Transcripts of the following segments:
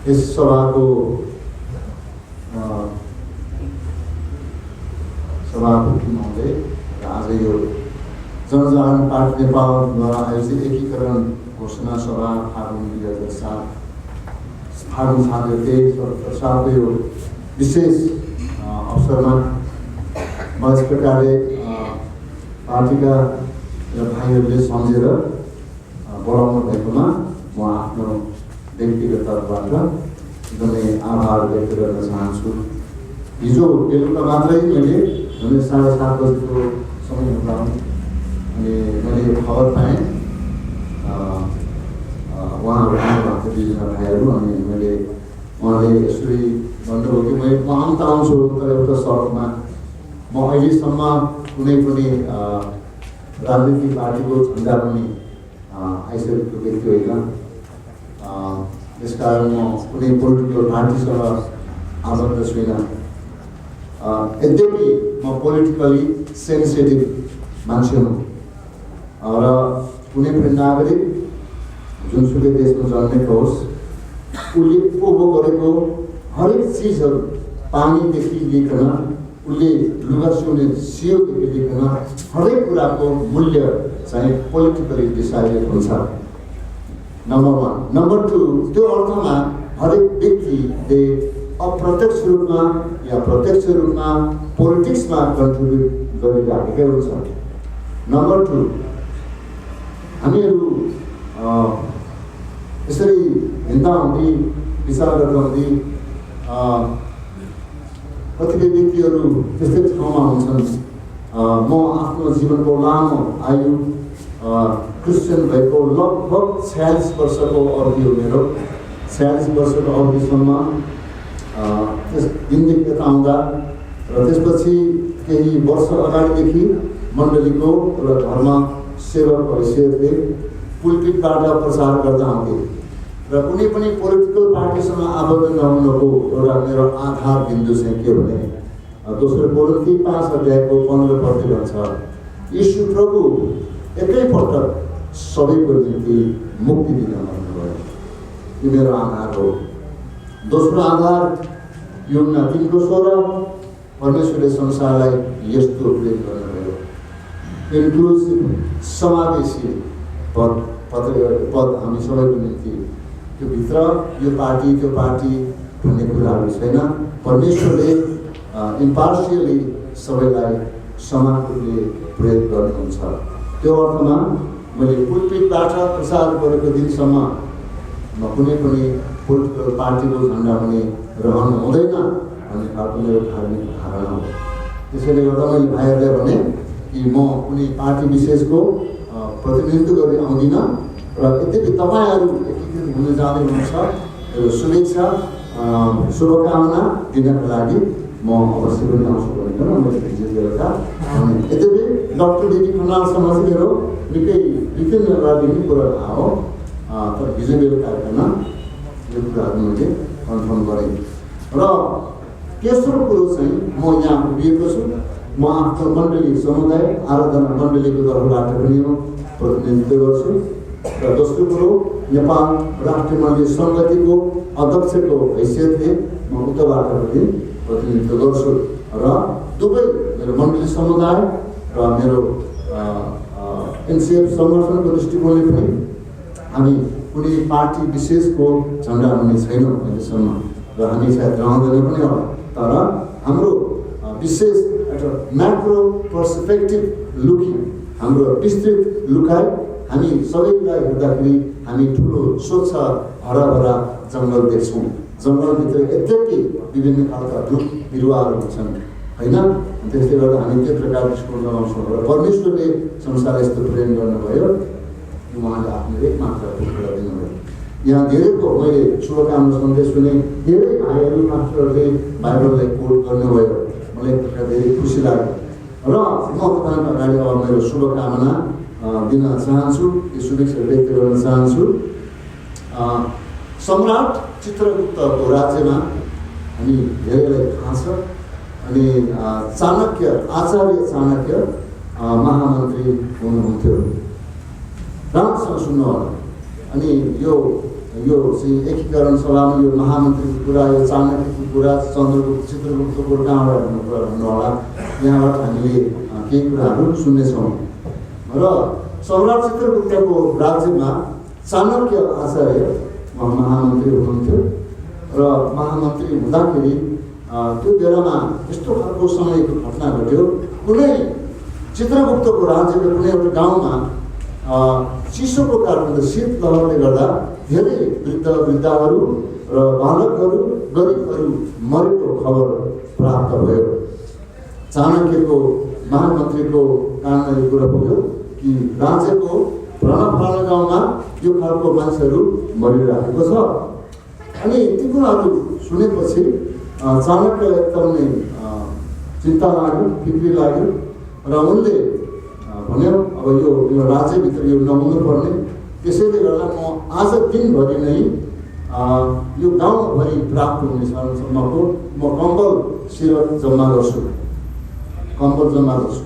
इस सभाको सभापति महोदय र आज यो जनजागरण पार्टी नेपालद्वारा आयोजित एकीकरण घोषणा सभा फागुन 2007 फागुन 7 यो विशेष अवसरमा यस प्रकारले पार्टीका भाइहरूले सम्झेर बोलाउनु भएकोमा म आफ्नो व्यक्तिगत तर्फबाट एकदमै आभार व्यक्त गर्न चाहन्छु। हिजो बेलुका मात्रै मैले 7:30 बजेको समय हुँदा अनि मैले खबर पाएँ उहाँहरू आउनुभएको दुईजना भाइहरू। अनि मैले उहाँले यसरी भन्नुभयो कि म आउनु त आउँछु तर एउटा शर्तमा म अहिलेसम्म कुनै पनि राजनीतिक पार्टीको झन्डा पनि आइसकेको व्यक्ति होइन। यसकारण म कुनै पोलिटिकल पार्टीसँग आबद्ध छुइनँ। यद्यपि म पोलिटिकली सेन्सिटिभ मान्छे हुँ र कुनै पनि नागरिक जुनसुकै देशमा जन्मेको होस् उसले उपभोग गरेको हरेक चिजहरू पानीदेखि लिएर उसले लुगा सिउने सियोदेखि लिएर हरेक कुराको मूल्य चाहिँ पोलिटिकली डिसाइडेड हुन्छ, नम्बर 1। नम्बर 2, त्यो अर्थमा हरेक व्यक्तिले अप्रत्यक्ष रूपमा या प्रत्यक्ष रूपमा पोलिटिक्समा कन्ट्रिब्युट गरिराखेकै हुन्छ। नम्बर 2, हामीहरू यसरी हिँड्दा हुँदै विचार गर्दा हुँदै कतिपय व्यक्तिहरू त्यस्तै ठाउँमा हुन्छन्। म आफ्नो जीवनको लामो आयु क्रिस्चियन भएको लगभग 46 वर्षको अवधि हो मेरो। 46 वर्षको अवधिसम्म त्यस दिनदेखि यता आउँदा र त्यसपछि केही वर्ष अगाडिदेखि मण्डलीको र धर्म सेवक हैसियतले पुलपिटबाट प्रचार गर्दा आउँथेँ र कुनै पनि पोलिटिकल पार्टीसँग आबद्ध नहुनुको एउटा मेरो आधार बिन्दु चाहिँ के भने दोस्रो कोरिन्थी 5 अध्यायको 15 पद भन्छ, यीशु प्रभु एकैपटक सबैको निम्ति मुक्ति दिन आउनुभयो। यो मेरो आधार हो। दोस्रो आधार यूहन्ना 3:16, परमेश्वरले संसारलाई यस्तो प्रेम गर्नुभयो। इन्क्लुसिभ समावेशी पद हामी सबैको निम्ति। त्यो भित्र यो पार्टी त्यो पार्टी भन्ने कुराहरू छैन। परमेश्वरले इम्पार्सियली सबैलाई समान रूपले प्रेम गर्नुहुन्छ। त्यो अर्थमा मैले पुलपिटबाट प्रचार गरेको दिनसम्म म कुनै पनि पोलिटिकल पार्टीको झन्डा पनि रहनु हुँदैन भन्ने खालको मेरो धार्मिक धारणा हो। त्यसैले गर्दा मैले भाइहरूलाई भने कि म कुनै पार्टी विशेषको प्रतिनिधित्व गरी आउँदिनँ र यद्यपि तपाईँहरू एकीकृत हुन जाँदै हुनुहुन्छ, मेरो शुभेच्छा शुभकामना दिनको लागि म अवश्य पनि आउँछु भनेर मैले हिजो बेलुका भने। यद्यपि डाक्टर दिदी खनालसँग चाहिँ मेरो निकै विभिन्न कुरा हो, तर हिजो बेलुका आइकन यो कुराहरू मैले कन्फर्म गरेँ। र तेस्रो कुरो चाहिँ म यहाँ उभिएको छु, म आफ्नो मण्डली समुदाय आराधना मण्डलीको तर्फबाट पनि म प्रतिनिधित्व गर्छु। र दोस्रो कुरो नेपाल राष्ट्रिय मण्डली सङ्गतिको अध्यक्षको हैसियतले म उताबाट पनि प्रतिनिधित्व गर्छु। र दुवै मेरो मण्डली समुदाय र मेरो एनसिएफ सङ्गठनको दृष्टिकोणले पनि हामी कुनै पार्टी विशेषको झन्डा हुने छैनौँ अहिलेसम्म र हामी सायद रहँदैन पनि होला। तर हाम्रो विशेष एउटा म्याक्रो पर्सपेक्टिभ लुकिङ, हाम्रो विस्तृत लुकाइ हामी सबैलाई हेर्दाखेरि हामी ठुलो स्वच्छ हराभरा जङ्गल देख्छौँ। जङ्गलभित्र यद्यपि विभिन्न खालका रुख बिरुवाहरू हुन्छन् होइन, त्यसले गर्दा हामी त्यो प्रकारको दृष्टिकोण लगाउँछौँ। र परमेश्वरले संसारलाई यस्तो प्रेम गर्नुभयो, उहाँले आफ्नो एकमात्र पुत्र दिनुभयो। यहाँ धेरैको मैले शुभकामना सन्देश सुने, धेरै भाइहरू मास्टरहरूले बाइबललाई कोट गर्नुभयो, मलाई एक प्रकार धेरै खुसी लाग्यो। र म तपाईँको अगाडि अब मेरो शुभकामना दिन चाहन्छु, यो शुभेच्छा व्यक्त गर्न चाहन्छु। सम्राट चित्रगुप्तको राज्यमा हामी धेरैलाई थाहा छ। अनि चाणक्य, आचार्य चाणक्य महामन्त्री हुनुहुन्थ्यो। राम्रोसँग सुन्नु होला। अनि यो यो चाहिँ एकीकरण सभामा यो महामन्त्रीको कुरा, यो चाणक्यको कुरा, चन्द्रगुप्त चित्रगुप्तको कहाँबाट कुरा भन्नु होला, यहाँबाट हामीले केही कुराहरू सुन्नेछौँ। र सम्राट चित्रगुप्तको राज्यमा चाणक्य आचार्य महामन्त्री हुनुहुन्थ्यो र महामन्त्री हुँदाखेरि त्यो बेलामा यस्तो खालको समयको घटना घट्यो। कुनै चित्रगुप्तको राज्यको कुनै एउटा गाउँमा चिसोको कारणले शीत लहरले गर्दा धेरै वृद्ध वृद्धाहरू र बालकहरू गरिबहरू मरेको खबर प्राप्त भयो। चाणक्यको महामन्त्रीको कानमा यो कुरा पुग्यो कि राज्यको फलाना गाउँमा यो खालको मान्छेहरू मरिरहेको छ। अनि ती कुराहरू सुनेपछि चाणक्य एकदमै चिन्ता लाग्यो, फिक्री लाग्यो र उनले भन्यो अब यो राज्यभित्र यो नहुनु पर्ने, त्यसैले गर्दा म आज दिनभरि नै यो गाउँभरि प्राप्त हुनेसम्मको म कम्बल सिरक जम्मा गर्छु, कम्बल जम्मा गर्छु।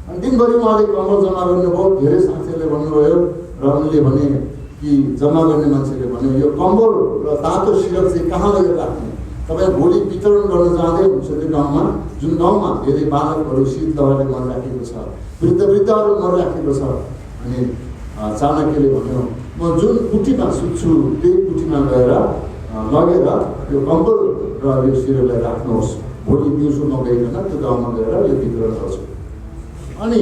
अनि दिनभरि उहाँले कम्बल जम्मा गर्नुभयो। धेरै साथीहरूले भन्नुभयो र उनले भने कि जम्मा गर्ने मान्छेले भन्यो यो कम्बल र तातो सिरक चाहिँ कहाँ लगेर राख्ने, तपाईँ भोलि वितरण गर्न जाँदै हुन्छ त्यो गाउँमा, जुन गाउँमा धेरै बालकहरू शीत लहरले मरिराखेको छ, वृद्धहरू मरिराखेको छ। अनि चाणक्यले भन्यो म जुन कुटीमा सुत्छु त्यही कुटीमा गएर लगेर यो कम्बल र यो सिरकलाई राख्नुहोस्, भोलि दिउँसो नगइकन त्यो गाउँमा गएर यो वितरण गर्छु। अनि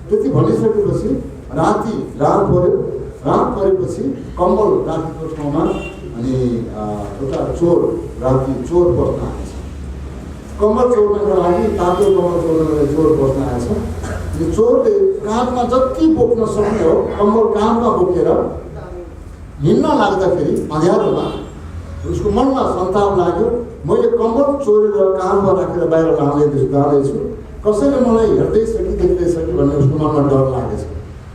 त्यति भनिसकेपछि रात पऱ्यो। रात परेपछि कम्बल राखेको ठाउँमा अनि एउटा राति चोर बस्न आएछ। कम्बल चोर्नको लागि, तातो कम्बल चोर्नको लागि चोर बस्न आएछ। अनि चोरले काँधमा जति बोक्न सक्ने हो कम्बल काँधमा बोकेर हिँड्न लाग्दाखेरि अँध्यारोमा उसको मनमा सन्ताप लाग्यो, मैले कम्बल चोरेर काँधमा राखेर बाहिर जाँदैछु, कसैले मलाई हेर्दैछ कि देख्दैछ कि भन्ने उसको मनमा डर लागेछ।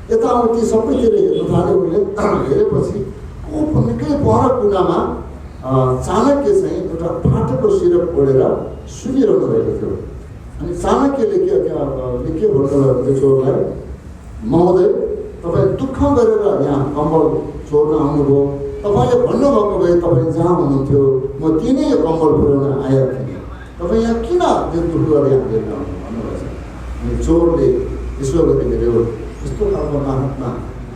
यताउति सबैतिर हेर्नु थाल्यो। उसले हेरेपछि निकै पर कुनामा चाणक्य चाहिँ एउटा फाटेको सिरक ओढेर सुनिरहनु भएको थियो। अनि चाणक्यले के भन्नुभयो त्यो चोरलाई, महोदय तपाईँ दुःख गरेर यहाँ कम्बल चोर्न आउनुभयो, तपाईँले भन्नुभएको भए तपाईँ जहाँ हुनुहुन्थ्यो म तिनै यो कम्बल पुर्याउन आएको थिएँ, तपाईँ यहाँ किन त्यो दुःख गरेर यहाँ हेर्न आउनु भन्नुभएछ। अनि चोरले यसो गरेर हेऱ्यो, यस्तो खालको महात्मा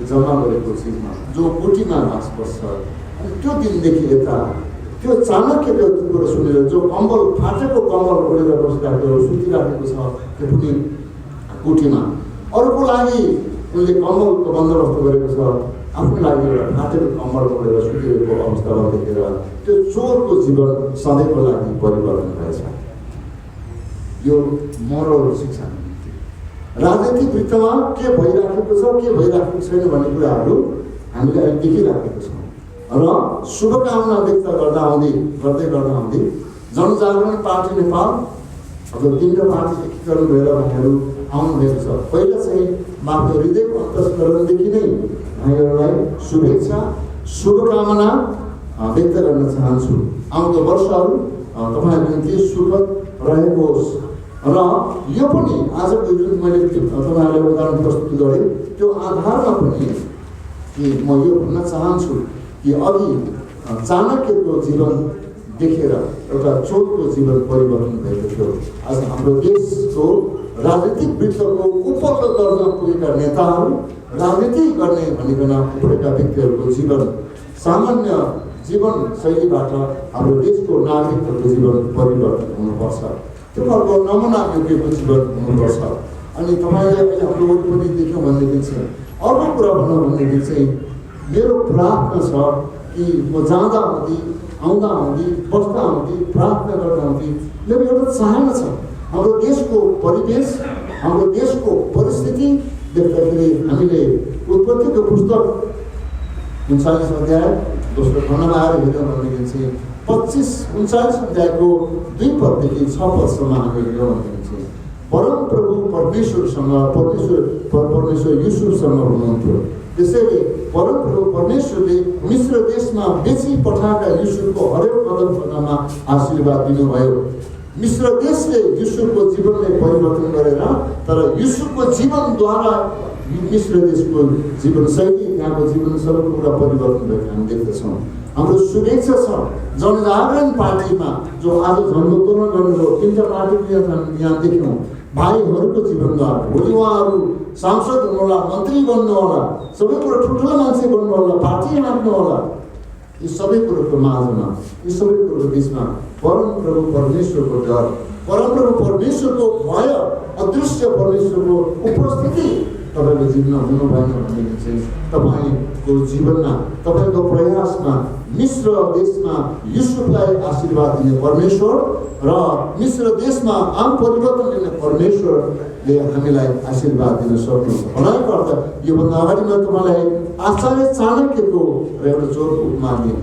जम्मा गरेको चिजमा जो कुटीमा बास बस्छ। अनि त्यो दिनदेखि यता त्यो चाणक्यको कुरो सुनेर जो कम्बल फाटेको कम्बल ओढेर बसिराखेको सुतिराखेको छ त्यो पनि कुटीमा, अरूको लागि उनले कम्बलको बन्दोबस्त गरेको छ, आफ्नो लागि एउटा फाटेको कम्बल ओढेर सुतिरहेको अवस्थामा देखेर त्यो चोरको जीवन सधैँको लागि परिवर्तन भएछ। यो मोरल शिक्षा राजनीतिक वृत्तमा के भइराखेको छ के भइराखेको छैन भन्ने कुराहरू हामीले अहिले देखिराखेको छौँ। र शुभकामना व्यक्त गर्दै आउँदै जनजागरण पार्टी नेपाल अब 3 पार्टी एकीकरण भएर भाइहरू आउनुभएको छ। पहिला चाहिँ आफ्नो हृदयको अन्तस्करणदेखि नै भाइहरूलाई शुभेच्छा शुभकामना व्यक्त गर्न चाहन्छु। आउँदो वर्षहरू तपाईँहरूको निम्ति सुखद रहेको होस्। र यो पनि आजको जुन मैले तपाईँहरूलाई उदाहरण प्रस्तुत गरेँ त्यो आधारमा पनि कि म यो भन्न चाहन्छु कि अघि चाणक्यको जीवन देखेर एउटा चोरको जीवन परिवर्तन भएको थियो। आज हाम्रो देशको राजनीतिक वृत्तको उपल्लो दर्जा पुगेका नेताहरू राजनीति गर्ने भनिकन उठेका व्यक्तिहरूको जीवन सामान्य जीवन शैलीबाट हाम्रो देशको नागरिकहरूको जीवन परिवर्तन हुनुपर्छ। त्यो खालको नमुना योग्यको जीवन हुनुपर्छ। अनि तपाईँले अहिले हाम्रो वरिपरि देख्यौँ भनेदेखि चाहिँ अर्को कुरा भनौँ भनेदेखि चाहिँ मेरो प्रार्थना छ कि म जाँदा हुँदी आउँदा हुँदी बस्दा हुँदी प्रार्थना गर्दा हुँदी मेरो एउटा चाहना छ हाम्रो देशको परिवेश हाम्रो देशको परिस्थिति देख्दाखेरि हामीले उत्पत्तिको पुस्तक 39 अध्याय दोस्रो खण्डमा आएर हेर्यौँ भनेदेखि चाहिँ 39 अध्यायको 2 पददेखि 6 पदसम्म हामी हेर्यौँ भनेदेखि चाहिँ परम प्रभु परमेश्वर युसुफसँग हुनुहुन्थ्यो। त्यसैले परमप्रभु परमेश्वरले मिश्र देशमा बेची पठाएका युसुफको हरेक कदम कदममा आशीर्वाद दिनुभयो। मिश्र देशले युसुफको जीवनलाई परिवर्तन गरेर तर युसुफको जीवनद्वारा मिश्र देशको जीवनशैली यहाँको जीवन सबै कुरा परिवर्तन भएको हामी देख्दछौँ। हाम्रो शुभेच्छा छ जनजागरण पार्टीमा जो आज झण्डोत्तोलन गर्नुभयो, 3टा पार्टी यहाँ देख्यौँ भाइहरूको जीवनद्वारा। भोलि उहाँहरू सांसद हुनुहोला, मन्त्री बन्नुहोला, सबै कुरो ठुल्ठुलो मान्छे बन्नुहोला, पार्टी हाँक्नुहोला। यी सबै कुरोको माझमा, यी सबै कुरोको बिचमा परमप्रभु परमेश्वरको डर, परमप्रभु परमेश्वरको भय, अदृश्य परमेश्वरको उपस्थिति तपाईँको जीवनमा हुनु भएन भनेदेखि चाहिँ तपाईँको जीवनमा, तपाईँको प्रयासमा मिश्र देशमा युसुफलाई आशीर्वाद दिने परमेश्वर र मिश्र देशमा आम परिवर्तन ल्याउने परमेश्वरले हामीलाई आशीर्वाद दिन सक्नुहुन्छ। भनाइको अर्थ योभन्दा अगाडि म तपाईँलाई आचार्य चाणक्यको एउटा चोर उपमा दिएँ।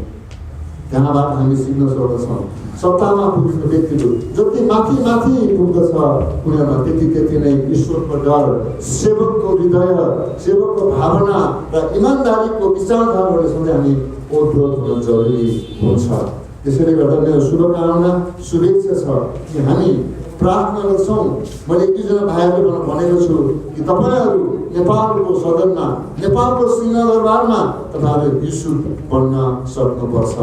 त्यहाँबाट हामी सिक्न सक्दछौँ सत्तामा पुग्ने व्यक्तिहरू जति माथि माथि पुग्दछ उनीहरूमा त्यति नै ईश्वरको डर, सेवकको हृदय, सेवकको भावना र इमान्दारीको विचारधाराले सधैँ हामी ओतप्रोत हुन जरुरी हुन्छ। त्यसैले गर्दा मेरो शुभकामना, शुभेच्छा छ कि हामी प्रार्थना गर्छौँ। मैले एक दुईजना भाइहरूले भनेको छु कि तपाईँहरू नेपालको सदनमा, नेपालको सिंहदरबारमा तपाईँहरू युसुफ बन्न सक्नुपर्छ।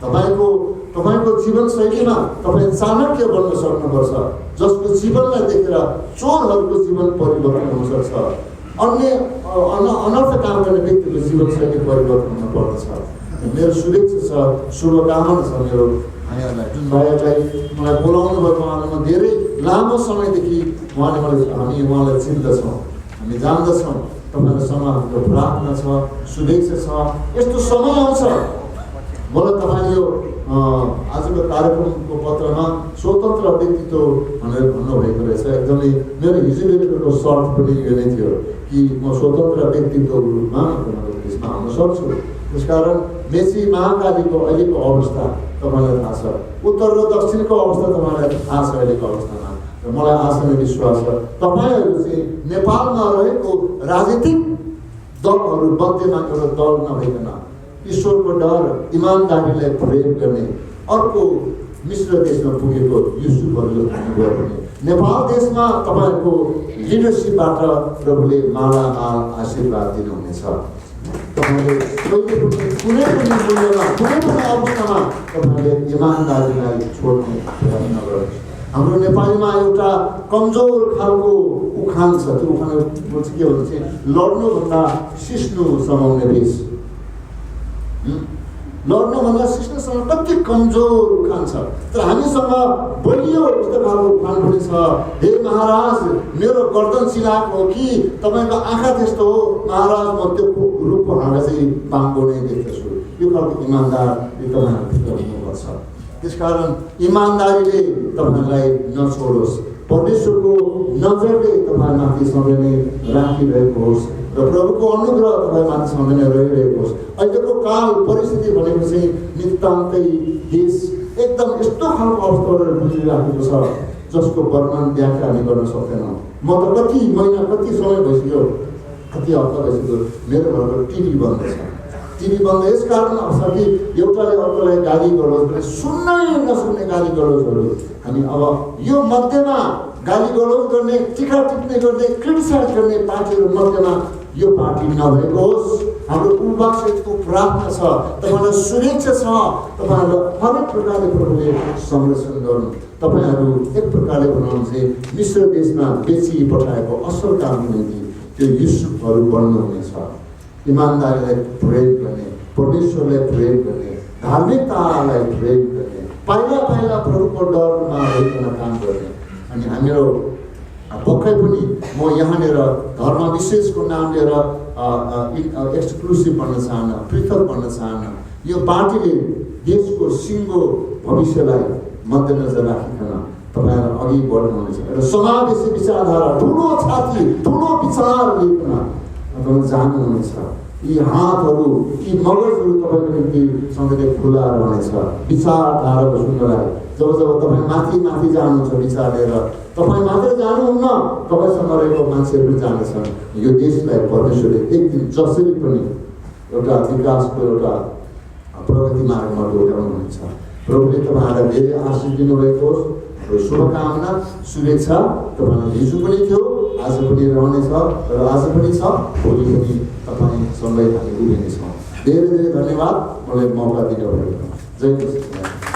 तपाईँको जीवनशैलीमा तपाईँ चाणक्य बन्न सक्नुपर्छ, जसको जीवनलाई देखेर चोरहरूको जीवन परिवर्तन हुनसक्छ, अन्य अनर्थ काम गर्ने व्यक्तिको जीवनशैली परिवर्तन हुन पर्दछ। मेरो शुभेच्छा छ, शुभकामना छ मेरो भाइहरूलाई। जुन भाइहरूलाई मलाई बोलाउनु भएको उहाँलाई म धेरै लामो समयदेखि हामी उहाँलाई चिन्दछौँ, हामी जान्दछौँ। तपाईँहरूसँग हाम्रो प्रार्थना छ, शुभेच्छा छ। यस्तो समय आउँछ, मलाई तपाईँले यो आजको कार्यक्रमको पत्रमा स्वतन्त्र व्यक्तित्व भनेर भन्नुभएको रहेछ। एकदमै मेरो हिजो बेलुकाको शर्त पनि यो नै थियो कि म स्वतन्त्र व्यक्तित्वको रूपमा त्यसमा आउन सक्छु। त्यसकारण मेची महाकालीको अहिलेको अवस्था तपाईँलाई थाहा छ, उत्तर र दक्षिणको अवस्था तपाईँलाई थाहा छ अहिलेको अवस्थामा। र मलाई आशा र विश्वास छ तपाईँहरू चाहिँ नेपालमा रहेको राजनीतिक दलहरू मध्येमा एउटा दल नभइकन ईश्वरको डर, इमान्दारीलाई प्रयोग गर्ने अर्को मिश्र देशमा पुगेको युसुफहरू हुनुभयो भने नेपाल देशमा तपाईँहरूको लिडरसिपबाट प्रभुले मालामाल आशीर्वाद दिनुहुनेछ। तपाईँले कुनै पनि मूल्यमा, कुनै पनि अवस्थामा तपाईँले इमान्दारीलाई छोड्ने प्रयत्न नगर्नुहोस्। हाम्रो नेपालीमा एउटा कमजोर खालको उखान छ, त्यो उखान के भन्छ, लड्नुभन्दा सिस्नु समाउने बेस। लड्नुभन्दा सिस्नुसँग कति कमजोर उखान छ, तर हामीसँग बलियो यस्तो खालको उखान पनि छ। हे महाराज, मेरो गर्दन सिलाएको हो कि तपाईँको आँखा त्यस्तो हो महाराज, म त्यो रूपको हाँगा चाहिँ बाङ्गो नै देख्दछु। यो खालको इमान्दार तपाईँहरूभित्र हुनुपर्छ। त्यसकारण इमान्दारीले तपाईँलाई नछोडोस्, परमेश्वरको नजरले तपाईँमाथि सधैँ नै राखिरहेको होस् र प्रभुको अनुग्रह तपाईँमाथि सधैँ नै रहिरहेको होस्। अहिलेको काल परिस्थिति भनेको चाहिँ नितान्तै देश एकदम यस्तो खालको अवस्थाबाट गुज्रिराखेको छ जसको वर्णन व्याख्या हामी गर्न सक्दैनौँ। म त कति महिना, कति समय भइसक्यो, कति हप्ता भइसक्यो मेरो घरको टिभी बन्द छ। टिभी बन्द यस कारण छ कि एउटाले अर्कोलाई गाली गलोज भने सुन्नै नसुन्ने गाली गलोजहरू हामी अब यो मध्येमा गाली गलोज गर्ने, टिका टिप्ने गर्ने, क्रिटिसाइज गर्ने पार्टीहरू मध्येमा यो पार्टी नभएको होस्। हाम्रो उल्बासको प्रार्थना छ, तपाईँलाई शुभेच्छा छ। तपाईँहरूलाई हरेक प्रकारले प्रभुले संरक्षण गर्नु। तपाईँहरू एक प्रकारले भनौँ चाहिँ मिश्र देशमा बेची पठाएको असल कामको निम्ति त्यो युसुफहरू बन्नुहुनेछ। इमान्दारीलाई प्रयोग गर्ने, परमेश्वरलाई प्रयोग गर्ने, धार्मिकतालाई प्रयोग गर्ने, पाइला पाइला प्रभुको डरमा रहिकन काम गर्ने। अनि हाम्रो पक्कै पनि म यहाँनिर धर्म विशेषको नाम लिएर एक्सक्लुसिभ भन्न चाहन्न, पृथक भन्न चाहन्न। यो पार्टीले देशको सिङ्गो भविष्यलाई मध्यनजर राखिकन तपाईँहरू अघि बढ्नुहुनेछ र समावेशी विचारधारा, ठुलो छाती, ठुलो विचार लिएर तपाईँ जानुहुनेछ। यी हातहरू, यी मगजहरू तपाईँको निम्ति सधैँ खुला रहनेछ विचारधाराको सुन्नलाई। जब जब तपाईँ माथि माथि जानुहुन्छ विचार लिएर, तपाईँ मात्रै जानुहुन्न, तपाईँसँग रहेको मान्छेहरू पनि जानेछन्। यो देशलाई परमेश्वरले एक दिन जसरी पनि एउटा विकासको एउटा प्रगति मार्गमा डोर्याउनुहुन्छ। प्रभुले तपाईँहरूलाई धेरै आशिष दिनुभएको होस्। र शुभकामना, शुभेच्छा। तपाईँलाई हिजो पनि थियो, आज पनि रहनेछ र आज पनि छ, भोलि पनि तपाईँसँगै हामी उभिनेछौँ। धेरै धेरै धन्यवाद मलाई मौका दिनुभयो। जय कृष्ण।